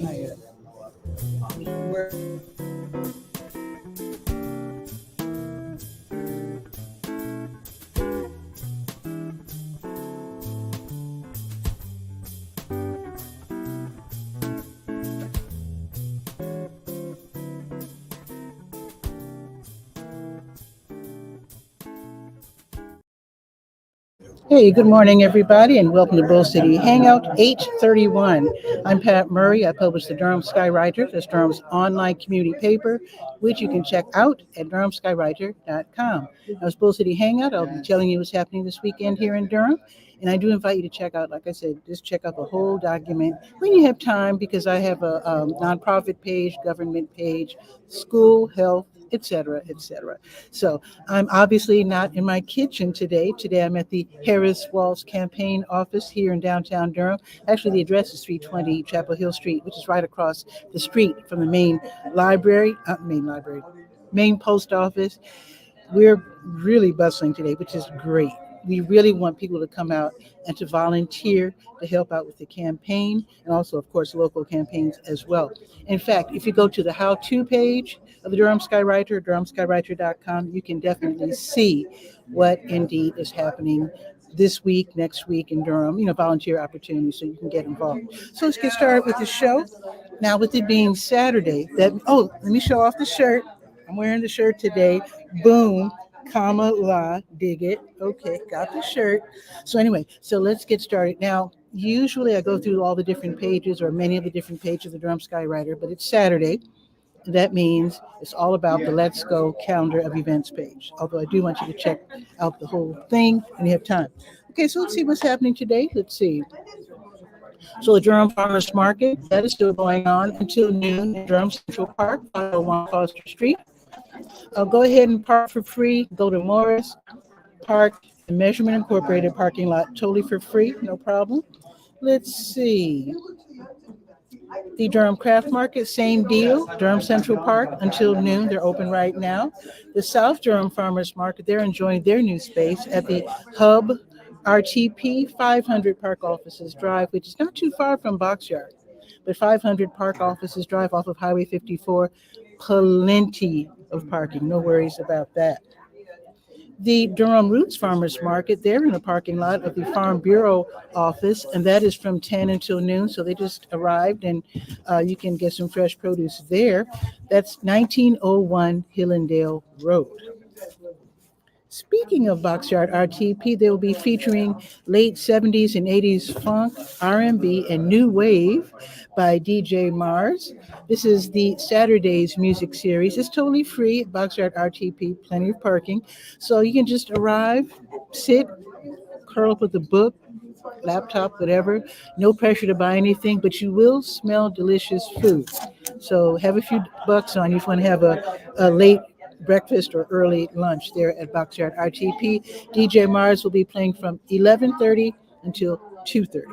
Not yet. We're Hey, good morning, everybody, and welcome to Bull City Hangout 831. I'm Pat Murray. I publish the 𝗕𝗓𝗟𝗟. That's Durham's online community paper, which you can check out at DurhamSkyWriter.com. Now, it's Bull City Hangout. I'll be telling you what's happening this weekend here in Durham. And I do invite you to check out, like I said, just check out the whole document when you have time, because I have a nonprofit page, government page, school, health, etc., etc. So I'm obviously not in my kitchen today. Today I'm at the Harris-Walz campaign office here in downtown Durham. Actually, the address is 320 Chapel Hill Street, which is right across the street from the main post office. We're really bustling today, which is great. We really want people to come out and to volunteer to help out with the campaign, and also, of course, local campaigns as well. In fact, if you go to the how-to page of the Durham Skywriter, DurhamSkyWriter.com, you can definitely see what indeed is happening this week, next week in Durham, volunteer opportunities, so you can get involved. So let's get started with the show. Now, with it being Saturday, let me show off the shirt. I'm wearing the shirt today. Boom, comma, la, dig it. Okay, got the shirt. So anyway, so let's get started. Now, usually I go through all the different pages, or many of the different pages of the Durham Skywriter, but it's Saturday. That means it's all about the Let's Go calendar of events page. Although I do want you to check out the whole thing when you have time. Okay, so let's see what's happening today. Let's see. So the Durham Farmers Market, that is still going on until noon in Durham Central Park, 501 Foster Street. Go ahead and park for free. Go to Morris, park the Measurement Incorporated parking lot totally for free, no problem. Let's see. The Durham Craft Market, same deal. Durham Central Park until noon. They're open right now. The South Durham Farmers Market, they're enjoying their new space at the Hub RTP 500 Park Offices Drive, which is not too far from Boxyard. But 500 Park Offices Drive off of Highway 54, plenty of parking. No worries about that. The Durham Roots Farmers Market, they're in the parking lot of the Farm Bureau office, and that is from 10 until noon. So they just arrived, and you can get some fresh produce there. That's 1901 Hillendale Road. Speaking of Boxyard RTP, they will be featuring late 70s and 80s funk, R&B, and new wave by DJ Mars. This is the Saturdays music series. It's totally free at Boxyard RTP, plenty of parking. So you can just arrive, sit, curl up with a book, laptop, whatever. No pressure to buy anything, but you will smell delicious food. So have a few bucks on you if you want to have a late breakfast or early lunch there at Boxyard RTP. DJ Mars will be playing from 11:30 until 2:30.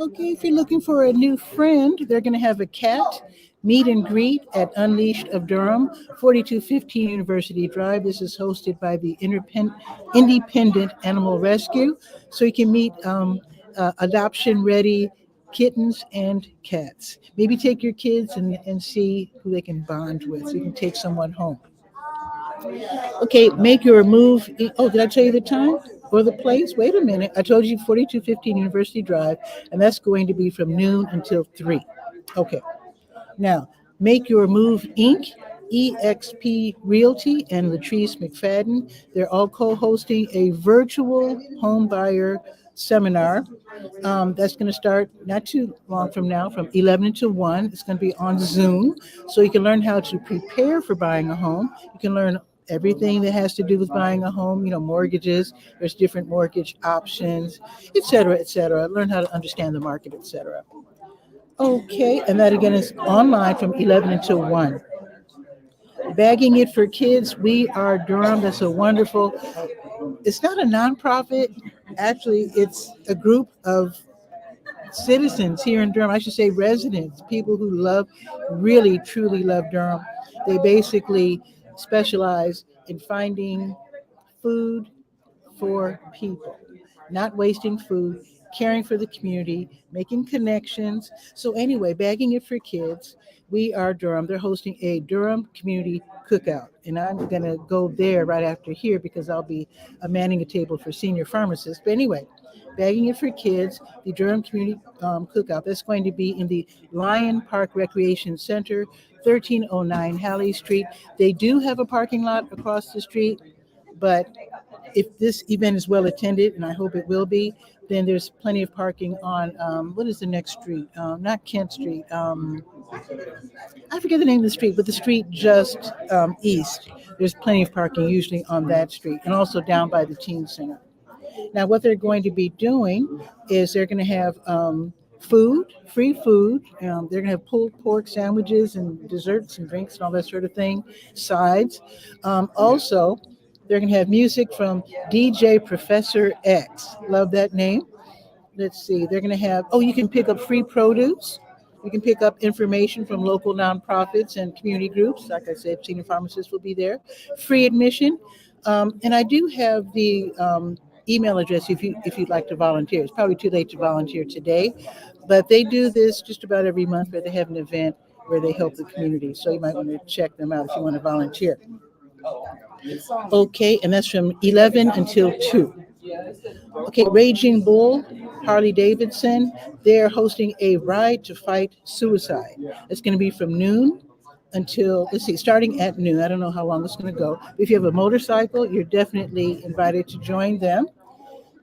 Okay, if you're looking for a new friend, they're going to have a cat meet and greet at Unleashed of Durham, 4215 University Drive. This is hosted by the Independent Animal Rescue. So you can meet adoption-ready kittens and cats. Maybe take your kids and see who they can bond with, so you can take someone home. Okay, make your move. Oh, did I tell you the time or the place? Wait a minute. I told you 4215 University Drive, and that's going to be from noon until 3. Okay. Now, Make Your Move Inc., EXP Realty, and Latrice McFadden, they're all co-hosting a virtual home buyer seminar. That's going to start not too long from now, from 11 to 1. It's going to be on Zoom, so you can learn how to prepare for buying a home. You can learn everything that has to do with buying a home, mortgages, there's different mortgage options, et cetera, learn how to understand the market, et cetera. Okay, and that again is online from 11 until 1. Bagging It for Kids, We Are Durham. That's a wonderful, it's not a nonprofit. Actually, it's a group of citizens here in Durham. I should say residents, people who really, truly love Durham. They basically specialize in finding food for people, not wasting food, caring for the community, making connections. So anyway, bagging it for kids. We are Durham. They're hosting a Durham community cookout, and I'm going to go there right after here because I'll be manning a table for senior pharmacists. But anyway, bagging it for kids, the Durham community cookout. That's going to be in the Lion Park Recreation Center, 1309 Halley Street. They do have a parking lot across the street, but if this event is well attended, and I hope it will be, then there's plenty of parking on, what is the next street? Not Kent Street. I forget the name of the street, but the street just east. There's plenty of parking usually on that street, and also down by the teen center. Now, what they're going to be doing is they're going to have food, free food. They're going to have pulled pork sandwiches and desserts and drinks and all that sort of thing, sides. Also, they're going to have music from DJ Professor X. Love that name. Let's see. They're going to have, you can pick up free produce. You can pick up information from local nonprofits and community groups. Like I said, senior pharmacists will be there. Free admission. And I do have the email address if you'd like to volunteer. It's probably too late to volunteer today, but they do this just about every month where they have an event where they help the community. So you might want to check them out if you want to volunteer. Okay, and that's from 11 until 2. Okay, Raging Bull, Harley Davidson, they're hosting a ride to fight suicide. It's going to be from noon until, starting at noon. I don't know how long it's going to go. If you have a motorcycle, you're definitely invited to join them.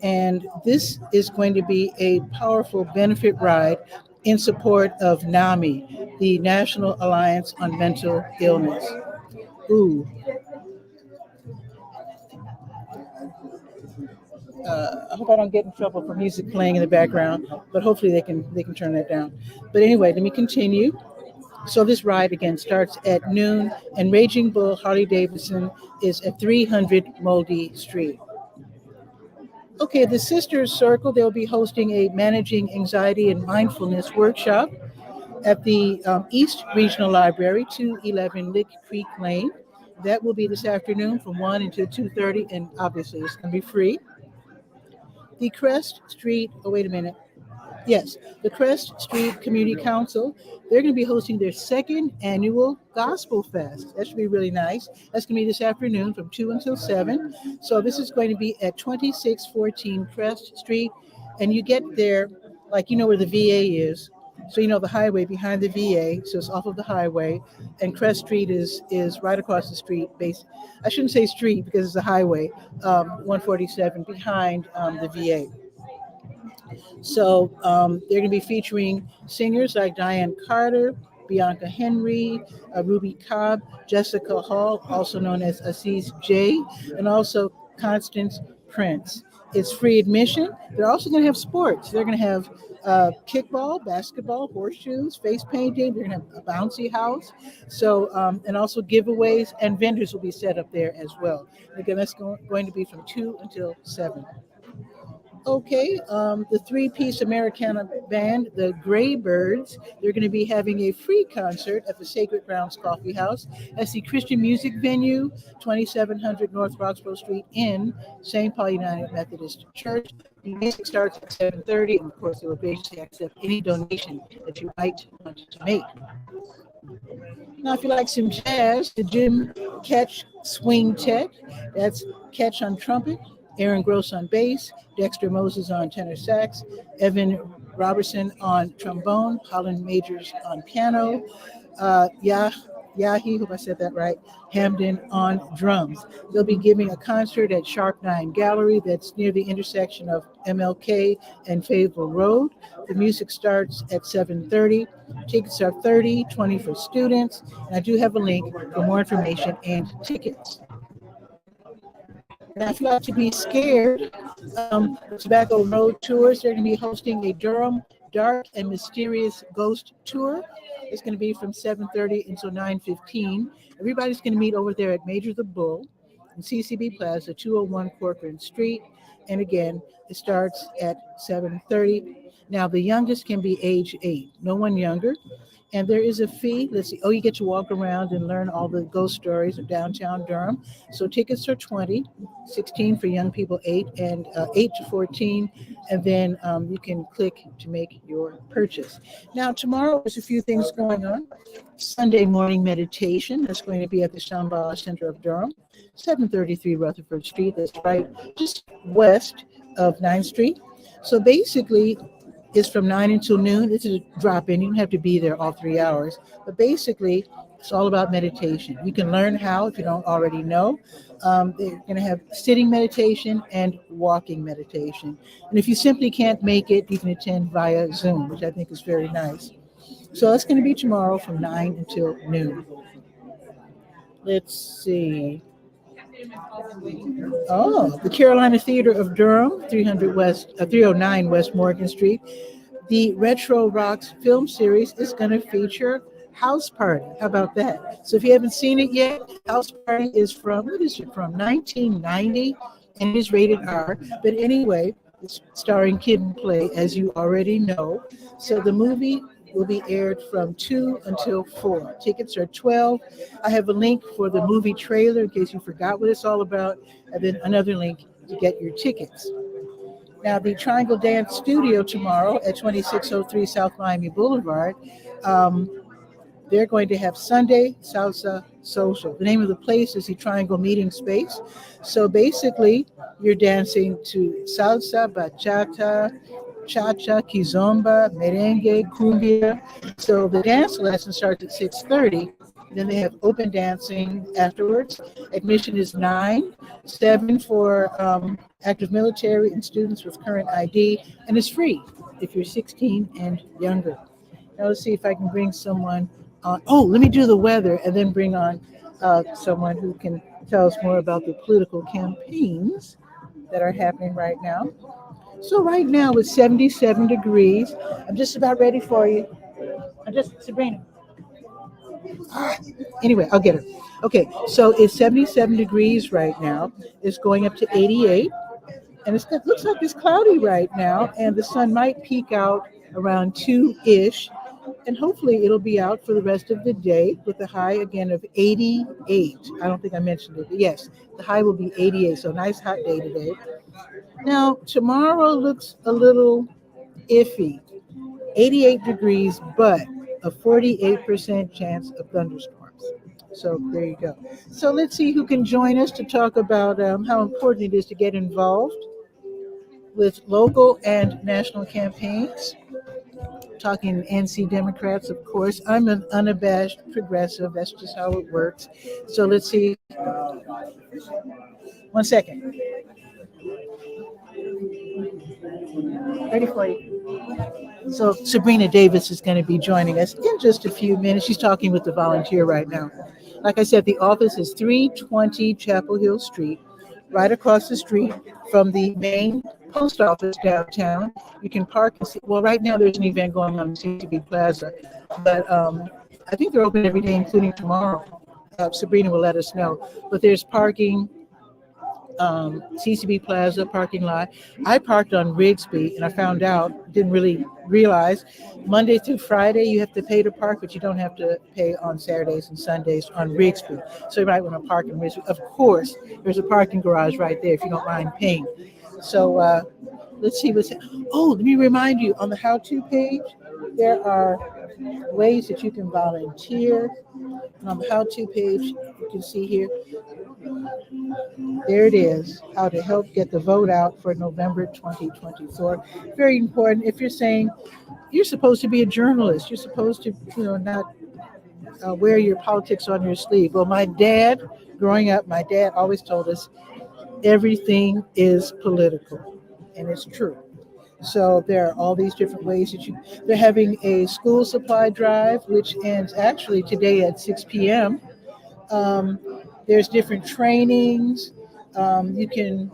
And this is going to be a powerful benefit ride in support of NAMI, the National Alliance on Mental Illness. Ooh. I hope I don't get in trouble for music playing in the background, but hopefully they can turn that down. But anyway, let me continue. So this ride again starts at noon, and Raging Bull Harley Davidson is at 300 Moldy Street. Okay, the Sisters Circle, they'll be hosting a Managing Anxiety and Mindfulness workshop at the East Regional Library, 211 Lick Creek Lane. That will be this afternoon from 1 until 2:30, and obviously it's going to be free. The Crest Street, the Crest Street Community Council, they're going to be hosting their second annual Gospel Fest. That should be really nice. That's going to be this afternoon from 2 until 7. So this is going to be at 2614 Crest Street. And you get there, like you know where the VA is. So you know the highway behind the VA, so it's off of the highway. And Crest Street is right across the street. I shouldn't say street because it's a highway, 147 behind the VA. So they're going to be featuring singers like Diane Carter, Bianca Henry, Ruby Cobb, Jessica Hall, also known as Assis J, and also Constance Prince. It's free admission. They're also going to have sports. They're going to have kickball, basketball, horseshoes, face painting. They're going to have a bouncy house. So, and also giveaways, and vendors will be set up there as well. Again, that's going to be from 2 until 7. Okay, the three-piece Americana band, the Graybirds, they're going to be having a free concert at the Sacred Grounds Coffee House. That's the Christian music venue, 2700 North Roxborough Street in St. Paul United Methodist Church. The music starts at 7:30, and of course, they will basically accept any donation that you might want to make. Now, if you like some jazz, the Jim Ketch Swing Tech, that's Ketch on trumpet, Aaron Gross on bass, Dexter Moses on tenor sax, Evan Robertson on trombone, Holland Majors on piano, Yahi, hope I said that right, Hamden on drums. They'll be giving a concert at Sharp 9 Gallery that's near the intersection of MLK and Fayetteville Road. The music starts at 7:30. Tickets are $30, $20 for students. And I do have a link for more information and tickets. Now, if you like to be scared, Tobacco Road Tours, they're going to be hosting a Durham Dark and Mysterious Ghost Tour. It's going to be from 7:30 until 9:15. Everybody's going to meet over there at Major the Bull in CCB Plaza, 201 Corcoran Street. And again, it starts at 7:30. Now, the youngest can be age 8, no one younger. And there is a fee. Let's see. Oh, you get to walk around and learn all the ghost stories of downtown Durham. So tickets are 20, 16 for young people, 8 and 8 to 14. And then you can click to make your purchase. Now, tomorrow there's a few things going on. Sunday morning meditation. That's going to be at the 𝗕𝗨𝗟𝗟 Center of Durham, 733 Rutherford Street. That's right just west of 9th Street. So basically, it's from 9 until noon. It's a drop-in. You don't have to be there all 3 hours. But basically, it's all about meditation. You can learn how if you don't already know. They're going to have sitting meditation and walking meditation. And if you simply can't make it, you can attend via Zoom, which I think is very nice. So it's going to be tomorrow from 9 until noon. Let's see. Oh, the Carolina Theater of Durham, 309 West Morgan Street. The Retro Rocks film series is going to feature House Party. How about that? So if you haven't seen it yet, House Party is from, what is it, from 1990, and it is rated R. But anyway, it's starring Kid and Play, as you already know. So the movie will be aired from 2 until 4. Tickets are $12. I have a link for the movie trailer in case you forgot what it's all about, and then another link to get your tickets. Now, the Triangle Dance Studio tomorrow at 2603 South Miami Boulevard, they're going to have Sunday Salsa Social. The name of the place is the Triangle Meeting Space. So basically, you're dancing to salsa, bachata, cha-cha, kizomba, merengue, cumbia. So the dance lesson starts at 6:30. Then they have open dancing afterwards. Admission is $9, $7 for active military and students with current ID, and it's free if you're 16 and younger. Now let's see if I can bring someone on. Oh, let me do the weather and then bring on someone who can tell us more about the political campaigns that are happening right now. So right now it's 77 degrees. I'm just about ready for you. Sabrina. Anyway, I'll get her. Okay, so it's 77 degrees right now. It's going up to 88. And it looks like it's cloudy right now. And the sun might peek out around 2-ish. And hopefully it'll be out for the rest of the day with a high again of 88. I don't think I mentioned it, but yes, the high will be 88. So nice hot day today. Now, tomorrow looks a little iffy. 88 degrees, but a 48% chance of thunderstorms. So there you go. So let's see who can join us to talk about how important it is to get involved with local and national campaigns. Talking NC Democrats, of course. I'm an unabashed progressive. That's just how it works. So let's see. 1 second. Ready for you. So Sabrina Davis is going to be joining us in just a few minutes. She's talking with the volunteer right now. Like I said, the office is 320 Chapel Hill Street, right across the street from the main post office downtown. You can park. Well, right now there's an event going on in CCB Plaza, but I think they're open every day, including tomorrow. Sabrina will let us know. But there's parking. CCB Plaza parking lot. I parked on Rigsby, and I found out, didn't really realize, Monday through Friday you have to pay to park, but you don't have to pay on Saturdays and Sundays on Rigsby. So you might want to park in Rigsby. Of course, there's a parking garage right there if you don't mind paying. So let's see what's. Oh, let me remind you, on the how-to page, there are ways that you can volunteer. And on the how-to page, you can see here, there it is, how to help get the vote out for November 2024. Very important. If you're saying you're supposed to be a journalist, you're supposed to, not wear your politics on your sleeve. Well, my dad, growing up, my dad always told us everything is political, and it's true. So there are all these different ways that they're having a school supply drive, which ends actually today at 6 p.m. There's different trainings. You can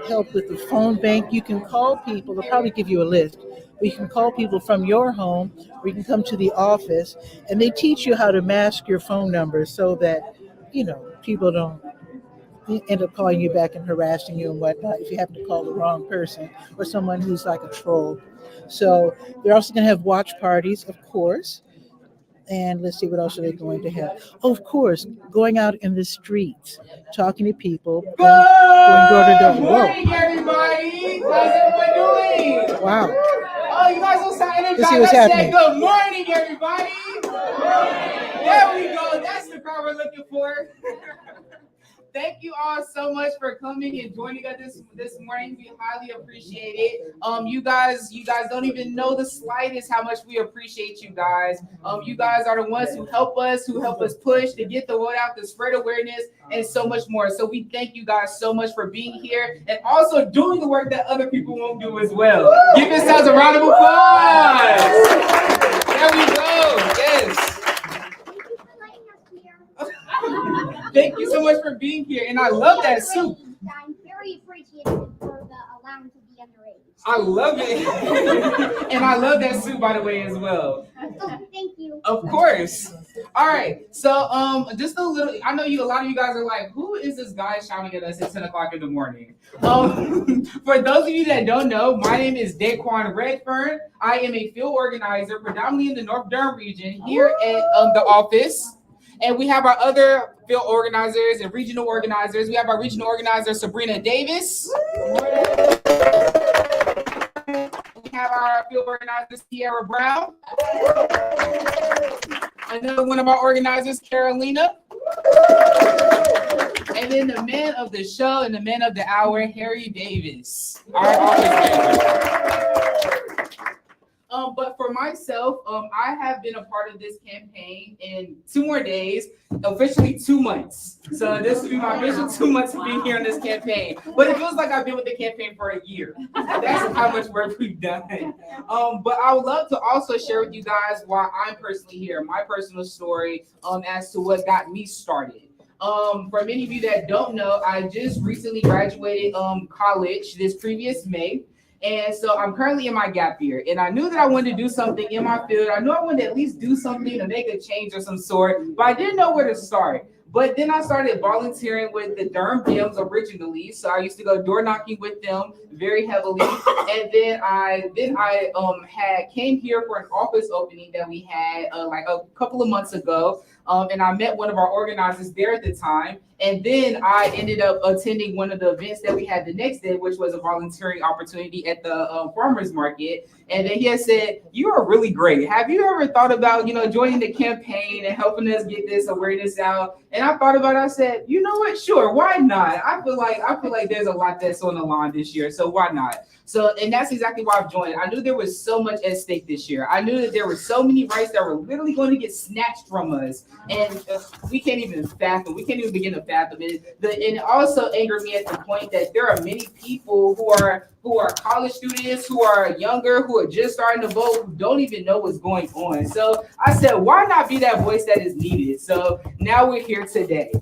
help with the phone bank. You can call people. They'll probably give you a list. But you can call people from your home, or you can come to the office, and they teach you how to mask your phone number so that, people don't end up calling you back and harassing you and whatnot if you happen to call the wrong person or someone who's like a troll. So they're also going to have watch parties, of course. And let's see, what else are they going to have? Oh, of course, going out in the streets, talking to people, going door to door. Good morning, everybody. How's everyone doing? Wow. Oh, you guys don't sound energized. Let's see what's happening. Good morning, everybody. There we go. That's the crowd we're looking for. Thank you all so much for coming and joining us this morning. We highly appreciate it. You guys don't even know the slightest how much we appreciate you guys. You guys are the ones who help us push to get the word out, to spread awareness, and so much more. So we thank you guys so much for being here and also doing the work that other people won't do as well. Give yourselves a round of applause. There we go. Yes. Thank you so much for being here, and I love that soup. I'm very appreciative for the allowance to be underage. I love it, and I love that soup, by the way, as well. Oh, thank you. Of course. All right. So, just a little. I know a lot of you guys are like, "Who is this guy shouting at us at 10 o'clock in the morning?" For those of you that don't know, my name is 𝗕𝗨𝗟𝗟𝗧. I am a field organizer, predominantly in the North Durham region, here at the office. And we have our other field organizers and regional organizers. We have our regional organizer, Sabrina Davis. We have our field organizer, Sierra Brown. Another one of our organizers, Carolina. And then the man of the show and the man of the hour, Harry Davis, our office manager. But for myself, I have been a part of this campaign in 2 more days, officially 2 months. So this will be my official 2 months of being here on this campaign. But it feels like I've been with the campaign for a year. That's how much work we've done. But I would love to also share with you guys why I'm personally here, my personal story as to what got me started. For many of you that don't know, I just recently graduated college this previous May. And so I'm currently in my gap year, and I knew that I wanted to do something in my field. I knew I wanted to at least do something to make a change of some sort, but I didn't know where to start. But then I started volunteering with the DurhamNC originally. So I used to go door knocking with them very heavily. And then I came here for an office opening that we had like a couple of months ago. And I met one of our organizers there at the time. And then I ended up attending one of the events that we had the next day, which was a volunteering opportunity at the farmers market. And then he had said, "You are really great. Have you ever thought about, joining the campaign and helping us get this awareness out?" And I thought about it. I said, "You know what? Sure. Why not? I feel like there's a lot that's on the line this year. So why not?" So, and that's exactly why I've joined. I knew there was so much at stake this year. I knew that there were so many rights that were literally going to get snatched from us. And we can't even fathom. We can't even begin to fathom it. And it also angered me at the point that there are many people who are college students, who are younger, who are just starting to vote, who don't even know what's going on. So I said, why not be that voice that is needed? So now we're here today.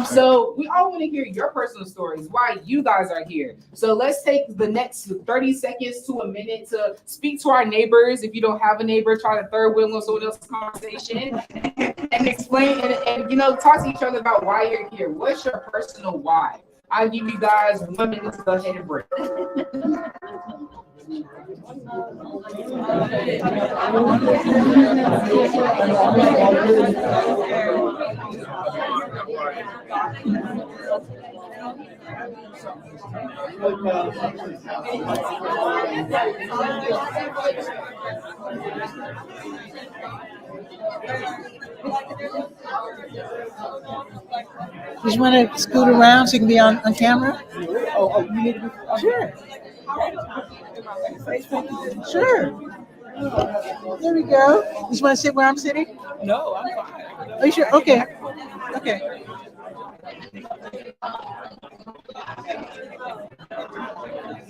So we all want to hear your personal stories, why you guys are here. So let's take the next 30 seconds to a minute to speak to our neighbors. If you don't have a neighbor, try to third wheel on someone else's conversation and explain and talk to each other about why you're here. What's your personal why? I'll give you guys 1 minute to go ahead and break. Just want to scoot around so you can be on camera? Oh, you need to be Sure. Sure. There we go. You just want to sit where I'm sitting? No, I'm fine. Are you sure? Okay. Okay.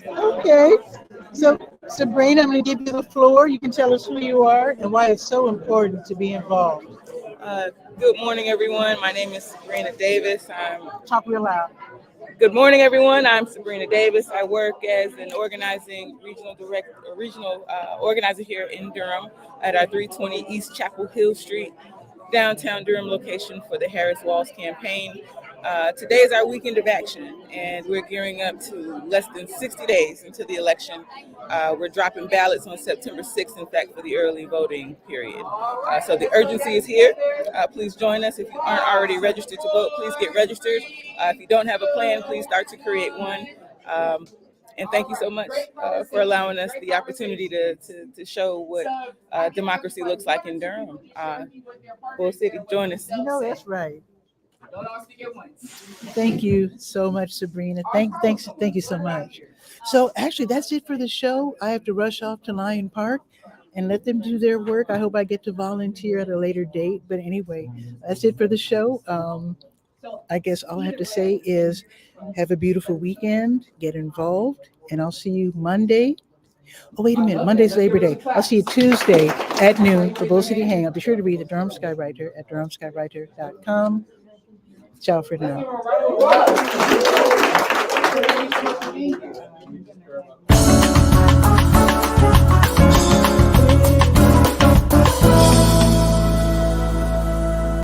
Okay. So, Sabrina, I'm going to give you the floor. You can tell us who you are and why it's so important to be involved. Good morning, everyone. My name is Sabrina Davis. Talk real loud. Good morning, everyone. I'm Sabrina Davis. I work as an regional organizer here in Durham at our 320 East Chapel Hill Street downtown Durham location for the Harris Walls campaign. Today is our weekend of action, and we're gearing up to less than 60 days into the election. We're dropping ballots on September 6th, in fact, for the early voting period. So the urgency is here. Please join us. If you aren't already registered to vote, please get registered. If you don't have a plan, please start to create one. And thank you so much for allowing us the opportunity to show what democracy looks like in Durham. Bull City, join us. You know, that's right. Don't all speak at once. Thank you so much, Sabrina. Thank you so much. So actually, that's it for the show. I have to rush off to Lion Park and let them do their work. I hope I get to volunteer at a later date. But anyway, that's it for the show. I guess all I have to say is have a beautiful weekend, get involved, and I'll see you Monday. Oh, wait a minute. Monday's Labor Day. I'll see you Tuesday at noon for Bull City Hangout. Be sure to read the Durham Skywriter at DurhamSkywriter.com. Ciao for now.